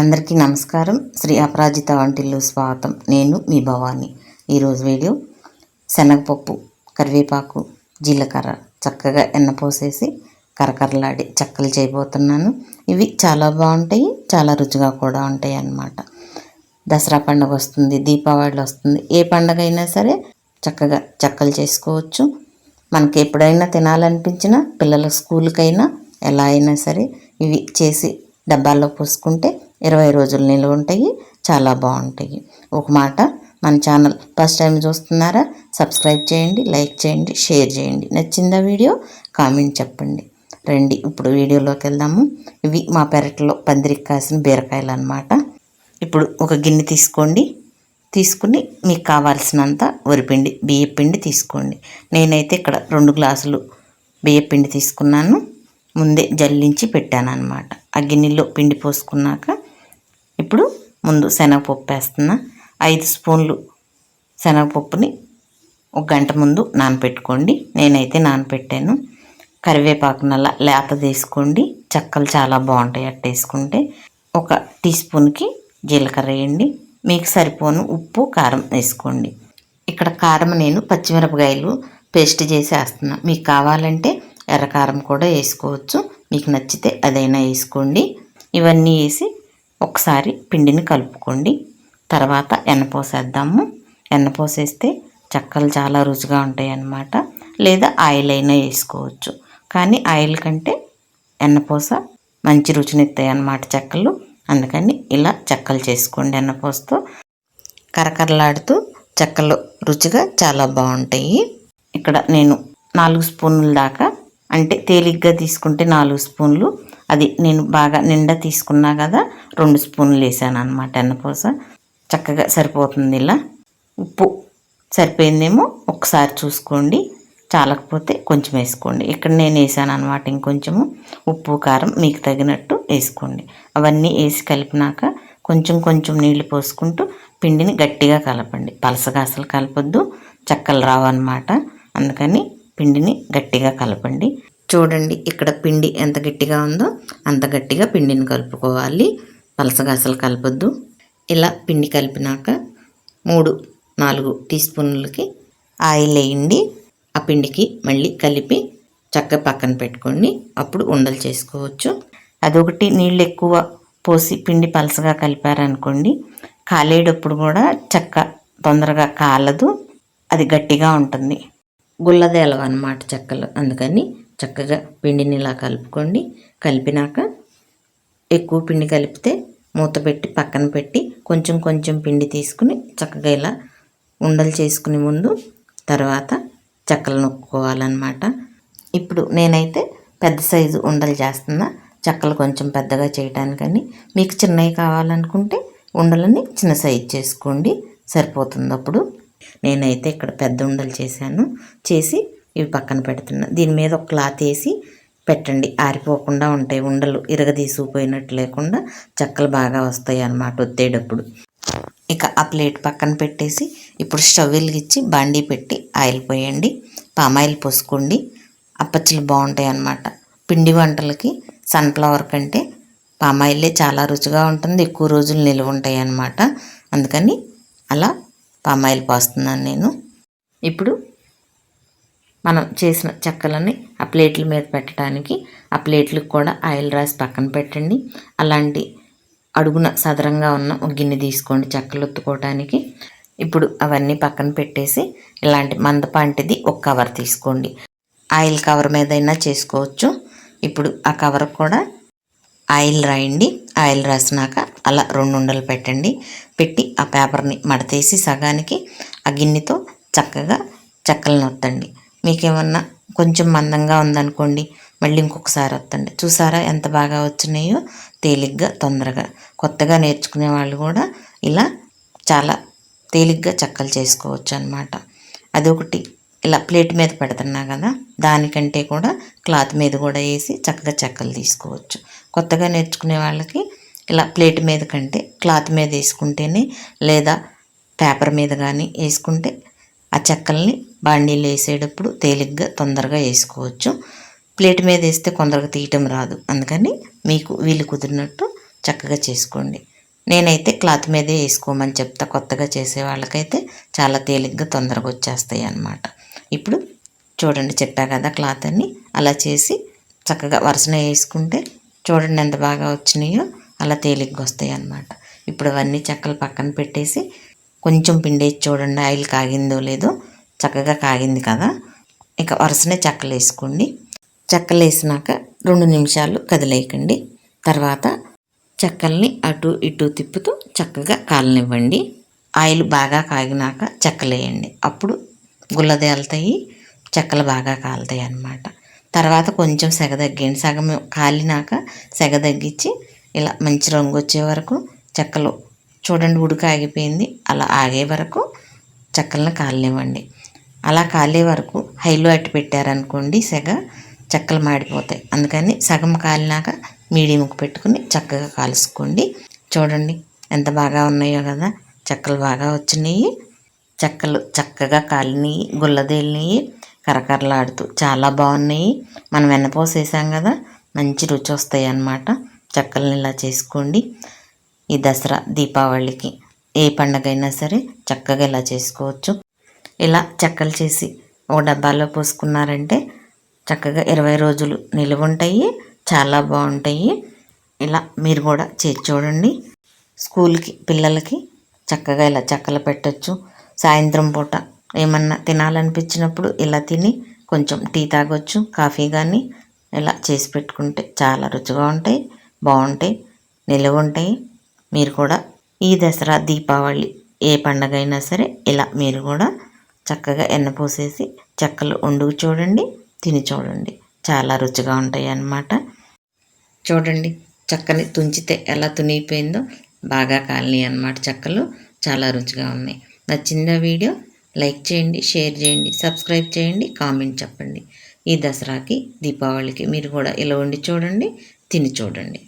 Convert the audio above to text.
అందరికీ నమస్కారం. శ్రీ అపరాజిత వంటిల్లు స్వాగతం. నేను మీ భవాని. ఈరోజు వీడియో శనగపప్పు, కరివేపాకు, జీలకర్ర చక్కగా పోసేసి కరకరలాడి చక్కలు చేయబోతున్నాను. ఇవి చాలా బాగుంటాయి, చాలా రుచిగా కూడా ఉంటాయి అన్నమాట. దసరా పండుగ వస్తుంది, దీపావళి వస్తుంది. ఏ పండుగ అయినా సరే చక్కగా చక్కలు చేసుకోవచ్చు. మనకి ఎప్పుడైనా తినాలనిపించినా, పిల్లల స్కూల్కైనా ఎలా అయినా సరే ఇవి చేసి డబ్బాల్లో పోసుకుంటే 20 రోజులు నిల్వ ఉంటాయి, చాలా బాగుంటాయి. ఒక మాట, మన ఛానల్ ఫస్ట్ టైం చూస్తున్నారా? సబ్స్క్రైబ్ చేయండి, లైక్ చేయండి, షేర్ చేయండి. నచ్చిందా వీడియో? కామెంట్ చెప్పండి. రండి ఇప్పుడు వీడియోలోకి వెళ్దాము. ఇవి మా పెరట్లో పందిరికి కాసిన బీరకాయలు అన్నమాట. ఇప్పుడు ఒక గిన్నె తీసుకుని మీకు కావాల్సినంత వరిపిండి, బియ్యపిండి తీసుకోండి. నేనైతే ఇక్కడ 2 గ్లాసులు బియ్యపిండి తీసుకున్నాను. ముందే జల్లించి పెట్టాను అన్నమాట. ఆ గిన్నెలో పిండి పోసుకున్నాక ఇప్పుడు ముందు శనగపప్పు వేస్తున్నా. 5 స్పూన్లు శనగపప్పుని 1 గంట ముందు నానపెట్టుకోండి. నేనైతే నానపెట్టాను. కరివేపాకు నల్ల లేత తీసుకోండి, చక్కలు చాలా బాగుంటాయి అట్ట వేసుకుంటే. 1 టీ స్పూన్కి జీలకర్ర వేయండి. మీకు సరిపోను ఉప్పు, కారం వేసుకోండి. ఇక్కడ కారం నేను పచ్చిమిరపకాయలు పేస్ట్ చేసి వేస్తున్నా. మీకు కావాలంటే ఎర్రకారం కూడా వేసుకోవచ్చు, మీకు నచ్చితే అదైనా వేసుకోండి. ఇవన్నీ వేసి ఒకసారి పిండిని కలుపుకోండి. తర్వాత పోసేద్దాము. పోసేస్తే చక్కలు చాలా రుచిగా ఉంటాయి అన్నమాట. లేదా ఆయిల్ అయినా వేసుకోవచ్చు, కానీ ఆయిల్ కంటే పోస మంచి రుచినిస్తాయి అన్నమాట చెక్కలు. అందుకని ఇలా చెక్కలు చేసుకోండి. పోసతో కరకరలాడుతూ చెక్కలు రుచిగా చాలా బాగుంటాయి. ఇక్కడ నేను 4 స్పూన్ల దాకా, అంటే తేలిగ్గా తీసుకుంటే 4 స్పూన్లు, అది నేను బాగా నిండా తీసుకున్నా కదా 2 స్పూన్లు వేసాను అనమాట. ఎన్నపూస చక్కగా సరిపోతుంది. ఇలా ఉప్పు సరిపోయిందేమో ఒకసారి చూసుకోండి, చాలకపోతే కొంచెం వేసుకోండి. ఇక్కడ నేను వేసాను అనమాట. ఇంకొంచెము ఉప్పు, కారం మీకు తగినట్టు వేసుకోండి. అవన్నీ వేసి కలిపినాక కొంచెం కొంచెం నీళ్లు పోసుకుంటూ పిండిని గట్టిగా కలపండి. పలసగా అసలు కలపొద్దు, చెక్కలు రావన్నమాట. అందుకని పిండిని గట్టిగా కలపండి. చూడండి ఇక్కడ పిండి ఎంత గట్టిగా ఉందో అంత గట్టిగా పిండిని కలుపుకోవాలి, పలసగా అసలు కలపొద్దు. ఇలా పిండి కలిపినాక 3-4 టీ స్పూన్లకి ఆయిల్ వేయండి. ఆ పిండికి మళ్ళీ కలిపి చక్కగా పక్కన పెట్టుకోండి. అప్పుడు ఉండలు చేసుకోవచ్చు. అదొకటి, నీళ్ళు ఎక్కువ పోసి పిండి పలసగా కలిపారనుకోండి, కాలేటప్పుడు కూడా చెక్క తొందరగా కాలదు, అది గట్టిగా ఉంటుంది, గుల్లదేలవ అన్నమాట చెక్కలు. అందుకని చక్కగా పిండిని ఇలా కలుపుకోండి. కలిపినాక ఎక్కువ పిండి కలిపితే మూత పెట్టి పక్కన పెట్టి కొంచెం కొంచెం పిండి తీసుకుని చక్కగా ఇలా ఉండలు చేసుకుని ముందు తర్వాత చెక్కలు నొక్కుకోవాలన్నమాట. ఇప్పుడు నేనైతే పెద్ద సైజు ఉండలు చేస్తున్నా, చెక్కలు కొంచెం పెద్దగా చేయడానికని. మీకు చిన్నవి కావాలనుకుంటే ఉండలని చిన్న సైజు చేసుకోండి, సరిపోతుంది అప్పుడు. నేనైతే ఇక్కడ పెద్ద ఉండలు చేసి ఇవి పక్కన పెడుతున్నా. దీని మీద ఒక క్లాత్ వేసి పెట్టండి, ఆరిపోకుండా ఉంటాయి. ఉండలు ఇరగదీసుకుపోయినట్టు లేకుండా చెక్కలు బాగా వస్తాయి అన్నమాట ఒత్తేటప్పుడు. ఇక ఆ ప్లేట్ పక్కన పెట్టేసి ఇప్పుడు స్టవ్ వెలిగించి బాండీ పెట్టి ఆయిల్ పోయండి. పామాయిల్ పోసుకోండి. అప్పచ్చులు బాగుంటాయి అన్నమాట. పిండి వంటలకి సన్ఫ్లవర్ కంటే పామాయిలే చాలా రుచిగా ఉంటుంది, ఎక్కువ రోజులు నిల్వ ఉంటాయి అన్నమాట. అందుకని అలా పామాయిల్ పోస్తున్నాను నేను. ఇప్పుడు మనం చేసిన చెక్కలని ఆ ప్లేట్ల మీద పెట్టడానికి ఆ ప్లేట్లకు కూడా ఆయిల్ రాసి పక్కన పెట్టండి. అలాంటి అడుగున సదరంగా ఉన్న ఒక గిన్నె తీసుకోండి చెక్కలు ఒత్తుకోవడానికి. ఇప్పుడు అవన్నీ పక్కన పెట్టేసి ఇలాంటి మందపాంటిది ఒక కవర్ తీసుకోండి. ఆయిల్ కవర్ మీదైనా చేసుకోవచ్చు. ఇప్పుడు ఆ కవర్ కూడా ఆయిల్ రాయండి. ఆయిల్ రాసినాక అలా 2 ఉండలు పెట్టండి. పెట్టి ఆ పేపర్ని మడతేసి సగానికి ఆ గిన్నెతో చక్కగా చెక్కలను ఒత్తండి. మీకేమన్నా కొంచెం మందంగా ఉందనుకోండి, మళ్ళీ ఇంకొకసారి వత్తండి. చూసారా ఎంత బాగా వచ్చినాయో, తేలిగ్గా తొందరగా. కొత్తగా నేర్చుకునే వాళ్ళు కూడా ఇలా చాలా తేలిగ్గా చెక్కలు చేసుకోవచ్చు అన్నమాట. అదొకటి, ఇలా ప్లేట్ మీద పెడుతున్నా కదా, దానికంటే కూడా క్లాత్ మీద కూడా వేసి చక్కగా చెక్కలు తీసుకోవచ్చు. కొత్తగా నేర్చుకునే వాళ్ళకి ఇలా ప్లేట్ మీద కంటే క్లాత్ మీద వేసుకుంటేనే, లేదా పేపర్ మీద కానీ వేసుకుంటే ఆ చెక్కల్ని బాండీలో వేసేటప్పుడు తేలిగ్గా తొందరగా వేసుకోవచ్చు. ప్లేట్ మీద వేస్తే కొందరికి తీయటం రాదు, అందుకని మీకు వీలు కుదిరినట్టు చక్కగా చేసుకోండి. నేనైతే క్లాత్ మీదే వేసుకోమని చెప్తా. కొత్తగా చేసే వాళ్ళకైతే చాలా తేలిగ్గా తొందరగా వచ్చేస్తాయి అన్నమాట. ఇప్పుడు చూడండి, చెప్పా కదా క్లాత్ అని, అలా చేసి చక్కగా వరుసన వేసుకుంటే చూడండి ఎంత బాగా వచ్చినాయో. అలా తేలిగ్గా వస్తాయి అన్నమాట. ఇప్పుడు అవన్నీ చెక్కలు పక్కన పెట్టేసి కొంచెం పిండేసి చూడండి ఆయిల్ కాగిందో లేదో. చక్కగా కాగింది కదా. ఇక వరుసనే చెక్కలు వేసుకోండి. చెక్కలు వేసినాక 2 నిమిషాలు కదిలేయకండి. తర్వాత చెక్కల్ని అటు ఇటు తిప్పుతూ చక్కగా కాలనివ్వండి. ఆయిల్ బాగా కాగినాక చెక్కలు వేయండి. అప్పుడు గుల్లదేలుతాయి, చెక్కలు బాగా కాలుతాయి అన్నమాట. తర్వాత కొంచెం సెగ తగ్గింది. సగం కాలినాక సెగ తగ్గించి ఇలా మంచి రంగు వచ్చే వరకు చెక్కలు చూడండి ఉడుకు ఆగిపోయింది. అలా ఆగే వరకు చెక్కలను కాలనివ్వండి. అలా కాలే వరకు హైలో అట్టి పెట్టారనుకోండి సెగ, చెక్కలు మాడిపోతాయి. అందుకని సగం కాలినాక మీడియంకి పెట్టుకుని చక్కగా కాల్చుకోండి. చూడండి ఎంత బాగా ఉన్నాయో కదా. చెక్కలు బాగా వచ్చినాయి. చెక్కలు చక్కగా కాలినాయి, గుల్లదేలినాయి, కరకరలాడుతూ చాలా బాగున్నాయి. మనం వెన్నపూస వేసాం కదా, మంచి రుచి వస్తాయి అన్నమాట. చెక్కల్ని ఇలా చేసుకోండి. ఈ దసరా, దీపావళికి ఏ పండగైనా సరే చక్కగా ఇలా చేసుకోవచ్చు. ఇలా చెక్కలు చేసి ఒక డబ్బాలో పోసుకున్నారంటే చక్కగా 20 రోజులు నిలువ ఉంటాయి. చాలా బాగుంటాయి. ఇలా మీరు కూడా చేసి చూడండి. స్కూల్కి పిల్లలకి చక్కగా ఇలా చెక్కలు పెట్టచ్చు. సాయంత్రం పూట ఏమన్నా తినాలనిపించినప్పుడు ఇలా తిని కొంచెం టీ తాగొచ్చు, కాఫీ కానీ. ఇలా చేసి పెట్టుకుంటే చాలా రుచిగా ఉంటాయి, బాగుంటాయి, నిలువ ఉంటాయి. మీరు కూడా ఈ దసరా, దీపావళి ఏ పండగ అయినా సరే ఇలా మీరు కూడా చక్కగా ఎన్న పోసేసి చెక్కలు వండుకు చూడండి, తిని చూడండి. చాలా రుచిగా ఉంటాయి అన్నమాట. చూడండి చెక్కని తుంచితే ఎలా తునిగిపోయిందో, బాగా కాలినాయి అన్నమాట చెక్కలు. చాలా రుచిగా ఉన్నాయి. నచ్చిందా వీడియో? లైక్ చేయండి, షేర్ చేయండి, సబ్స్క్రైబ్ చేయండి, కామెంట్ చెప్పండి. ఈ దసరాకి, దీపావళికి మీరు కూడా ఇలా వండి చూడండి, తిని చూడండి.